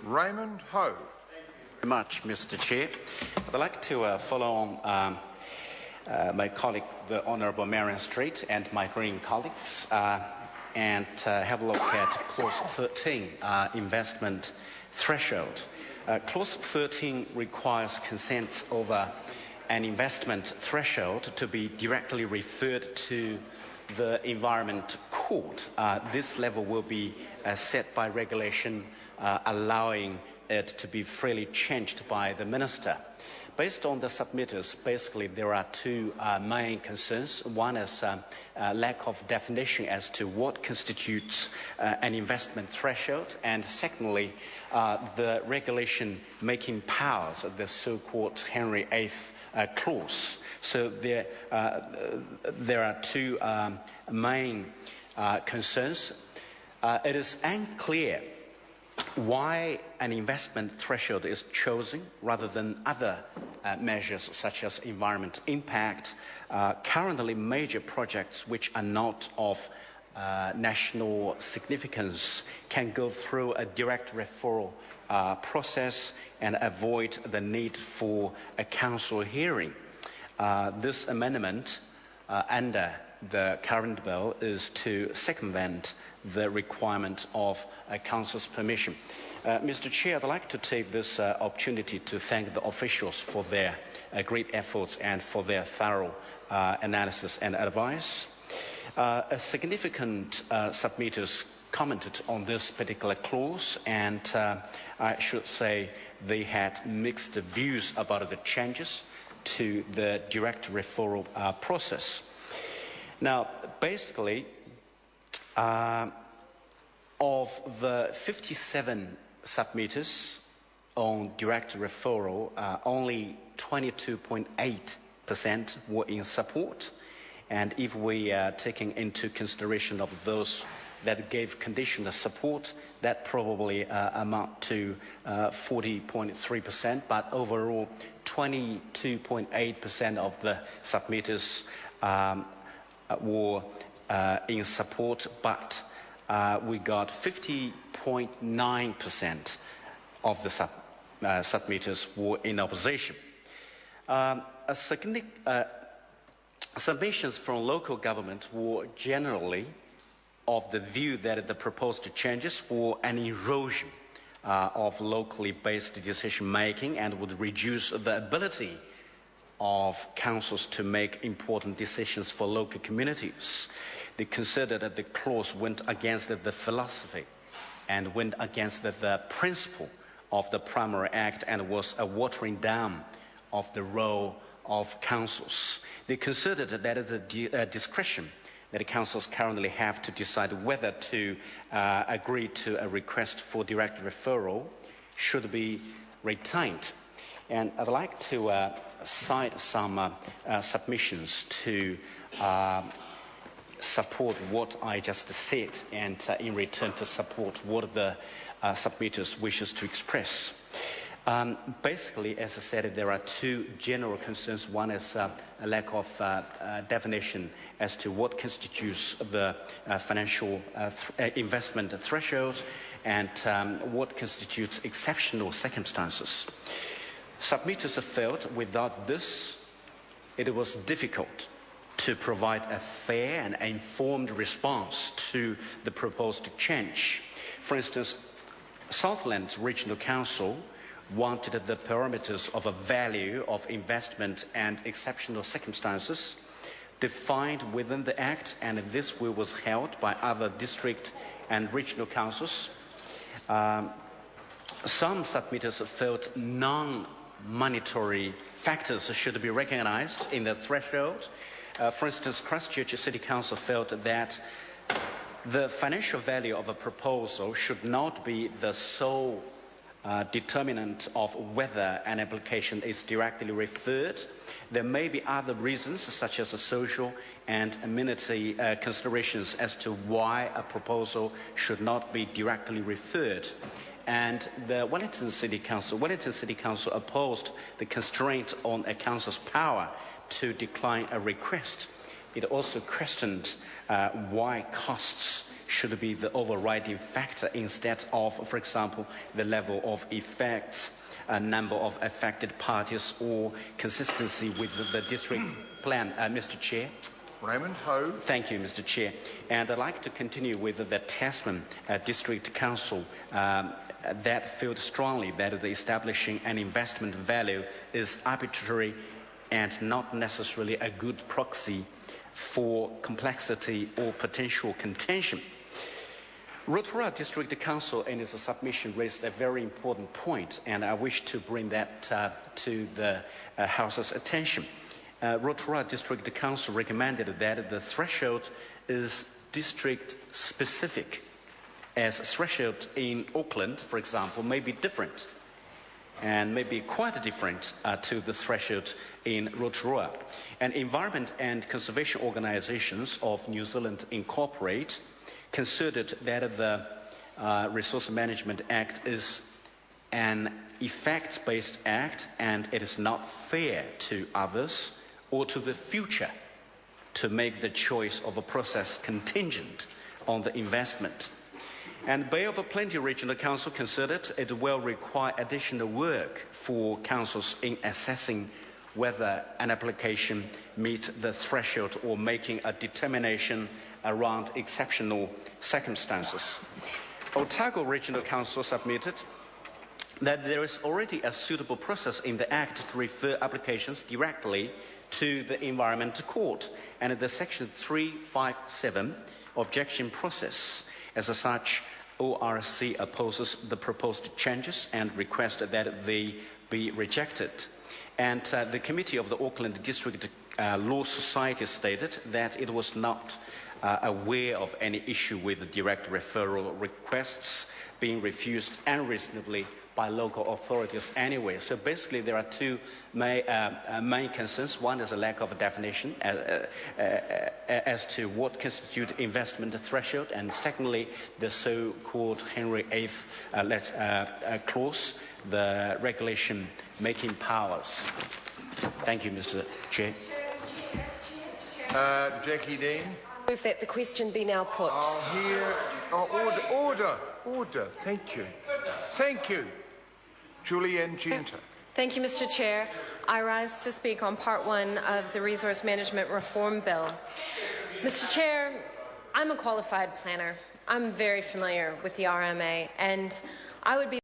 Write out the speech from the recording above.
Raymond Ho. Very much, Mr. Chair. I'd like to follow on my colleague, the Honourable Marion Street, and my Green colleagues, and have a look at Clause 13, investment threshold. Clause 13 requires consent over an investment threshold to be directly referred to the Environment Court. This level will be set by regulation, allowing it to be freely changed by the Minister. Based on the submitters, basically there are two main concerns. One is lack of definition as to what constitutes an investment threshold, and secondly, the regulation making powers, the so-called Henry VIII clause. So there are two main concerns. It is unclear why an investment threshold is chosen rather than other measures such as environment impact. Currently, major projects which are not of national significance can go through a direct referral process and avoid the need for a council hearing. This amendment under the current bill is to circumvent the requirement of a council's permission. Mr. Chair, I'd like to take this opportunity to thank the officials for their great efforts and for their thorough analysis and advice. A significant submitters commented on this particular clause, and I should say they had mixed views about the changes to the direct referral process. Now, basically, of the 57 submitters on direct referral, only 22.8% were in support. And if we are taking into consideration of those that gave conditional support, that probably amount to 40.3%. But overall, 22.8% of the submitters were in support, but we got 50.9% of the submitters were in opposition. Submissions from local government were generally of the view that the proposed changes were an erosion of locally based decision making and would reduce the ability of councils to make important decisions for local communities. They considered that the clause went against the philosophy and went against the principle of the Primary Act and was a watering down of the role of councils. They considered that the discretion that councils currently have to decide whether to agree to a request for direct referral should be retained. And I'd like to cite some submissions to support what I just said, and in return to support what the submitters wishes to express. Basically, as I said, there are two general concerns. One is a lack of definition as to what constitutes the financial investment threshold and what constitutes exceptional circumstances. Submitters felt without this, it was difficult to provide a fair and informed response to the proposed change. For instance, Southland Regional Council wanted the parameters of a value of investment and exceptional circumstances defined within the Act, and this view was held by other district and regional councils. Some submitters felt non-monetary factors should be recognized in the threshold. For instance, Christchurch City Council felt that the financial value of a proposal should not be the sole determinant of whether an application is directly referred. There may be other reasons, such as the social and amenity considerations as to why a proposal should not be directly referred. And the Wellington City Council opposed the constraint on a council's power to decline a request. It also questioned why costs should be the overriding factor instead of, for example, the level of effects, a number of affected parties, or consistency with the district plan. Mr. Chair. Raymond Ho. Thank you, Mr. Chair. And I'd like to continue with the Tasman District Council that felt strongly that the establishing an investment value is arbitrary and not necessarily a good proxy for complexity or potential contention. Rotorua District Council in its submission raised a very important point, and I wish to bring that to the House's attention. Rotorua District Council recommended that the threshold is district specific, as threshold in Auckland, for example, may be different and may be quite different to the threshold in Rotorua. And Environment and Conservation Organisations of New Zealand Incorporate considered that the Resource Management Act is an effect-based act and it is not fair to others or to the future to make the choice of a process contingent on the investment. And Bay of Plenty Regional Council considered it will require additional work for councils in assessing whether an application meets the threshold or making a determination around exceptional circumstances. Otago Regional Council submitted that there is already a suitable process in the Act to refer applications directly to the Environment Court, and the Section 357 objection process. As such, ORC opposes the proposed changes and requests that they be rejected. And the Committee of the Auckland District Law Society stated that it was not aware of any issue with the direct referral requests being refused unreasonably by local authorities anyway. So basically there are two main concerns. One is a lack of a definition as to what constitutes investment threshold, and secondly the so-called Henry VIII clause, the regulation making powers. Thank you, Mr. Chair. Jackie Dean. Move that the question be now put. Order. Thank you. Julianne Genta. Thank you, Mr. Chair. I rise to speak on Part 1 of the Resource Management Reform Bill. Mr. Chair, I'm a qualified planner. I'm very familiar with the RMA, and I would be